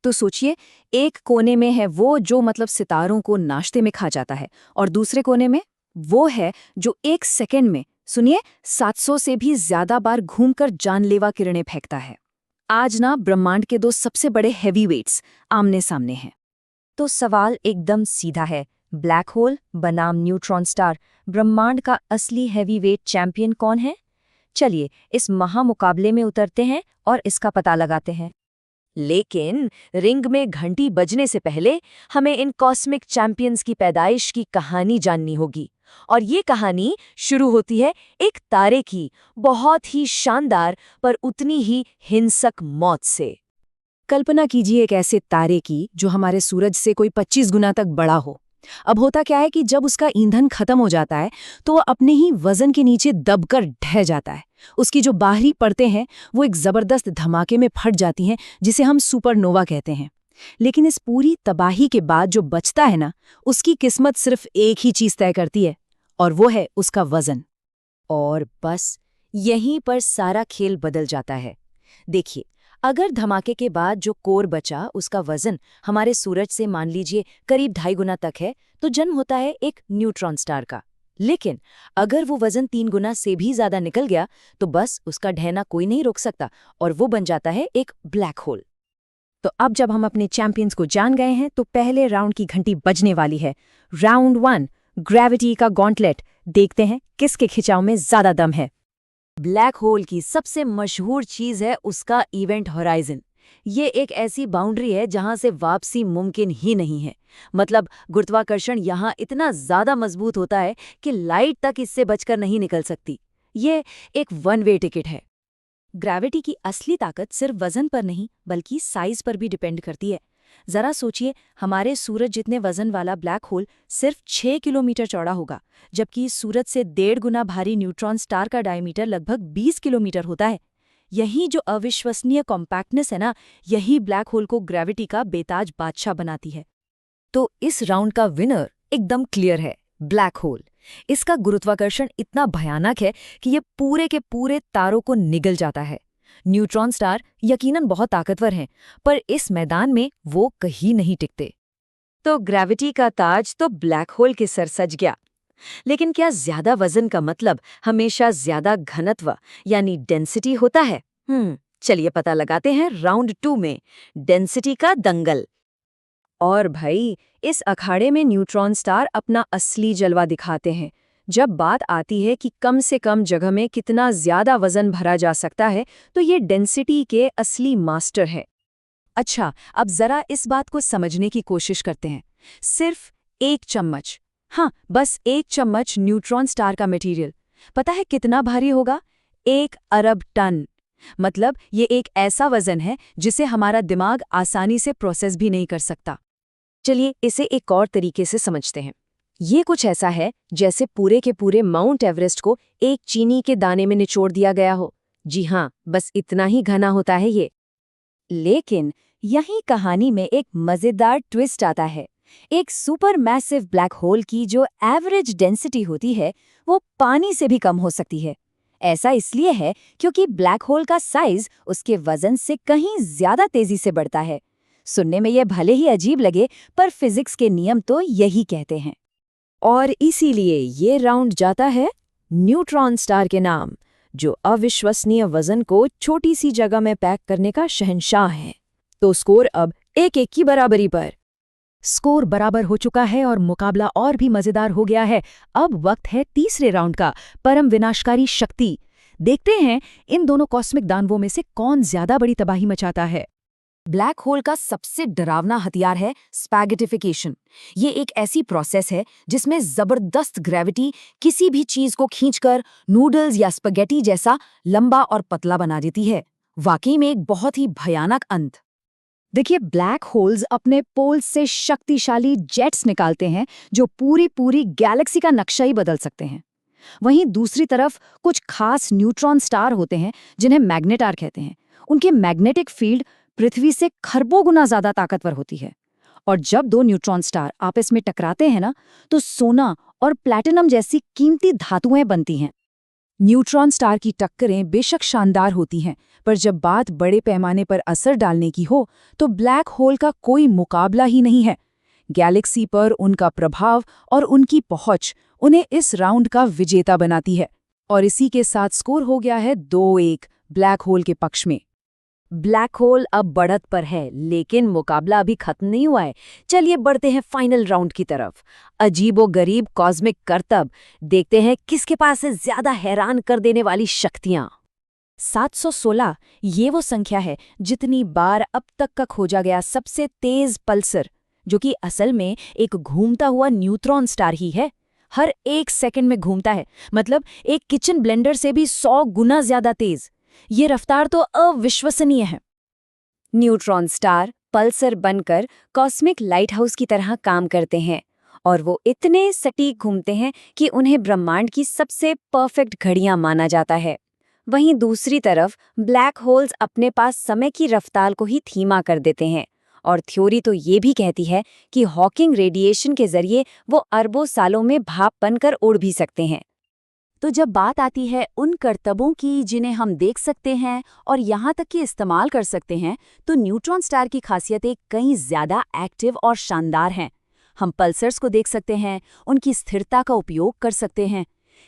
तो सोचिए, एक कोने में है वो जो मतलब सितारों को नाश्ते में खा जाता है, और दूसरे कोने में वो है जो एक सेकंड में, सुनिए, 700 से भी ज्यादा बार घूमकर जानलेवा किरणें फेंकता है। आज ना ब्रह्मांड के दो सबसे बड़े हैवी वेट्स आमने सामने हैं। तो सवाल एकदम सीधा है, ब्लैक होल बनाम न्यूट्रॉन स्टार, ब्रह्मांड का असली हैवीवेट चैंपियन कौन है? चलिए इस महामुकाबले में उतरते हैं और इसका पता लगाते हैं। लेकिन रिंग में घंटी बजने से पहले हमें इन कॉस्मिक चैंपियंस की पैदाइश की कहानी जाननी होगी। और ये कहानी शुरू होती है एक तारे की बहुत ही शानदार पर उतनी ही हिंसक मौत से। कल्पना कीजिए एक ऐसे तारे की जो हमारे सूरज से कोई 25 गुना तक बड़ा हो। अब होता क्या है कि जब उसका ईंधन खत्म हो जाता है तो वह अपने ही वजन के नीचे दबकर ढह जाता है। उसकी जो बाहरी परतें हैं वो एक जबरदस्त धमाके में फट जाती हैं, जिसे हम सुपरनोवा कहते हैं। लेकिन इस पूरी तबाही के बाद जो बचता है ना, उसकी किस्मत सिर्फ एक ही चीज तय करती है, और वो है उसका वजन। और बस यहीं पर सारा खेल बदल जाता है। देखिए, अगर धमाके के बाद जो कोर बचा उसका वजन हमारे सूरज से मान लीजिए करीब 2.5 गुना तक है, तो जन्म होता है एक न्यूट्रॉन स्टार का। लेकिन अगर वो वजन 3 गुना से भी ज्यादा निकल गया तो बस उसका ढहना कोई नहीं रोक सकता, और वो बन जाता है एक ब्लैक होल। तो अब जब हम अपने चैंपियंस को जान गए हैं तो पहले राउंड की घंटी बजने वाली है। राउंड 1, ग्रेविटी का गॉन्टलेट। देखते हैं किसके खिंचाव में ज्यादा दम है। ब्लैक होल की सबसे मशहूर चीज है उसका इवेंट होराइजन। ये एक ऐसी बाउंड्री है जहां से वापसी मुमकिन ही नहीं है। मतलब गुरुत्वाकर्षण यहाँ इतना ज्यादा मजबूत होता है कि लाइट तक इससे बचकर नहीं निकल सकती। ये एक वन वे टिकट है। ग्रेविटी की असली ताकत सिर्फ वजन पर नहीं बल्कि साइज पर भी डिपेंड करती है। जरा सोचिए, हमारे सूरज जितने वजन वाला ब्लैक होल सिर्फ 6 किलोमीटर चौड़ा होगा, जबकि सूरज से 1.5 गुना भारी न्यूट्रॉन स्टार का डायमीटर लगभग 20 किलोमीटर होता है। यही जो अविश्वसनीय कॉम्पैक्टनेस है ना, यही ब्लैक होल को ग्रेविटी का बेताज बादशाह बनाती है। तो इस राउंड का विनर एकदम क्लियर है, ब्लैक होल। इसका गुरुत्वाकर्षण इतना भयानक है कि ये पूरे के पूरे तारों को निगल जाता है। न्यूट्रॉन स्टार यकीनन बहुत ताकतवर हैं, पर इस मैदान में वो कहीं नहीं टिकते। तो ग्रेविटी का ताज तो ब्लैक होल के सर सज गया। लेकिन क्या ज्यादा वजन का मतलब हमेशा ज्यादा घनत्व यानी डेंसिटी होता है? चलिए पता लगाते हैं राउंड 2 में, डेंसिटी का दंगल। और भाई, इस अखाड़े में न्यूट्रॉन स्टार अपना असली जलवा दिखाते हैं। जब बात आती है कि कम से कम जगह में कितना ज्यादा वजन भरा जा सकता है, तो ये डेंसिटी के असली मास्टर है। अच्छा, अब जरा इस बात को समझने की कोशिश करते हैं। सिर्फ 1 चम्मच, हाँ बस 1 चम्मच न्यूट्रॉन स्टार का मटेरियल, पता है कितना भारी होगा? 1 अरब टन। मतलब ये एक ऐसा वजन है जिसे हमारा दिमाग आसानी से प्रोसेस भी नहीं कर सकता। चलिए इसे एक और तरीके से समझते हैं। ये कुछ ऐसा है जैसे पूरे के पूरे माउंट एवरेस्ट को एक चीनी के दाने में निचोड़ दिया गया हो। जी हाँ, बस इतना ही घना होता है ये। लेकिन यही कहानी में एक मजेदार ट्विस्ट आता है। एक सुपर मैसिव ब्लैक होल की जो एवरेज डेंसिटी होती है वो पानी से भी कम हो सकती है। ऐसा इसलिए है क्योंकि ब्लैक होल का साइज उसके वजन से कहीं ज्यादा तेजी से बढ़ता है। सुनने में यह भले ही अजीब लगे, पर फिजिक्स के नियम तो यही कहते हैं। और इसीलिए ये राउंड जाता है न्यूट्रॉन स्टार के नाम, जो अविश्वसनीय वजन को छोटी सी जगह में पैक करने का शहंशाह है। तो स्कोर अब 1-1 की बराबरी पर। स्कोर बराबर हो चुका है और मुकाबला और भी मजेदार हो गया है। अब वक्त है तीसरे राउंड का, परम विनाशकारी शक्ति। देखते हैं इन दोनों कॉस्मिक दानवों में से कौन ज्यादा बड़ी तबाही मचाता है। ब्लैक होल का सबसे डरावना हथियार है स्पैगेटिफिकेशन। ये एक ऐसी प्रोसेस है जिसमें जबरदस्त ग्रेविटी किसी भी चीज को खींचकर नूडल्स या स्पगेटी जैसा लंबा और पतला बना देती है। वाकई में एक बहुत ही भयानक अंत। देखिए, ब्लैक होल्स अपने पोल्स से शक्तिशाली जेट्स निकालते हैं जो पूरी गैलेक्सी का नक्शा ही बदल सकते हैं। वहीं दूसरी तरफ कुछ खास न्यूट्रॉन स्टार होते हैं जिन्हें मैग्नेटार कहते हैं। उनके मैग्नेटिक फील्ड पृथ्वी से खरबों गुना ज्यादा ताकतवर होती है। और जब 2 न्यूट्रॉन स्टार आपस में टकराते हैं ना, तो सोना और प्लैटिनम जैसी कीमती धातुएं बनती हैं। न्यूट्रॉन स्टार की टक्करें बेशक शानदार होती हैं, पर जब बात बड़े पैमाने पर असर डालने की हो तो ब्लैक होल का कोई मुकाबला ही नहीं है। गैलेक्सी पर उनका प्रभाव और उनकी पहुंच उन्हें इस राउंड का विजेता बनाती है। और इसी के साथ स्कोर हो गया है 2-1 ब्लैक होल के पक्ष में। ब्लैक होल अब बढ़त पर है, लेकिन मुकाबला अभी खत्म नहीं हुआ है। चलिए बढ़ते हैं फाइनल राउंड की तरफ। अजीबोगरीब कॉस्मिक करतब, देखते हैं किसके पास है ज्यादा हैरान कर देने वाली शक्तियां। 716 ये वो संख्या है जितनी बार अब तक का खोजा गया सबसे तेज पल्सर, जो कि असल में एक घूमता हुआ न्यूट्रॉन स्टार ही है। हर 1 सेकंड में घूमता है, मतलब एक किचन ब्लेंडर से भी 100 गुना ज्यादा तेज। ये रफ्तार तो अविश्वसनीय है। न्यूट्रॉन स्टार पल्सर बनकर कॉस्मिक लाइटहाउस की तरह काम करते हैं, और वो इतने सटीक घूमते हैं कि उन्हें ब्रह्मांड की सबसे परफेक्ट घड़ियां माना जाता है। वहीं दूसरी तरफ ब्लैक होल्स अपने पास समय की रफ्तार को ही धीमा कर देते हैं, और थ्योरी तो ये भी कहती है कि हॉकिंग रेडिएशन के जरिए वो अरबों सालों में भाप बनकर उड़ भी सकते हैं। तो जब बात आती है उन करतबों की जिन्हें हम देख सकते हैं और यहाँ तक कि इस्तेमाल कर सकते हैं, तो न्यूट्रॉन स्टार की खासियतें कई ज़्यादा एक्टिव और शानदार हैं। हम पल्सर्स को देख सकते हैं, उनकी स्थिरता का उपयोग कर सकते हैं।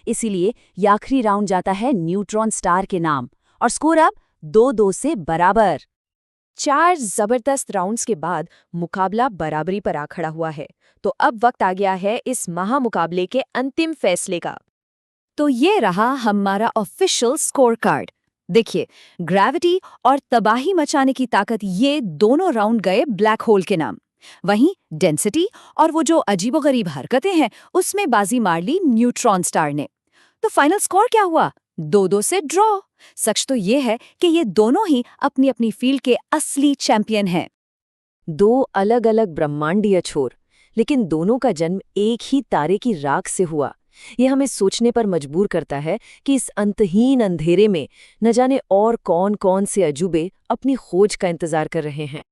इसीलिए ये आखिरी राउंड जाता है न्यूट्रॉन स्टार के नाम, और स्कोर अब 2-2 से बराबर। 4 जबरदस्त राउंड्स के बाद मुकाबला बराबरी पर आ खड़ा हुआ है। तो अब वक्त आ गया है इस महामुकाबले के अंतिम फैसले का। तो ये रहा हमारा ऑफिशियल स्कोर कार्ड। देखिए, ग्रेविटी और तबाही मचाने की ताकत, ये दोनों राउंड गए ब्लैक होल के नाम। वहीं डेंसिटी और वो जो अजीबोगरीब हरकतें हैं, उसमें बाजी मार ली न्यूट्रॉन स्टार ने। तो फाइनल स्कोर क्या हुआ? 2-2 से ड्रॉ। सच तो ये है कि ये दोनों ही अपनी अपनी फील्ड के असली चैंपियन हैं। 2 अलग अलग ब्रह्मांडीय छोर, लेकिन दोनों का जन्म एक ही तारे की राख से हुआ। ये हमें सोचने पर मजबूर करता है कि इस अंतहीन अंधेरे में न जाने और कौन कौन से अजूबे अपनी खोज का इंतजार कर रहे हैं।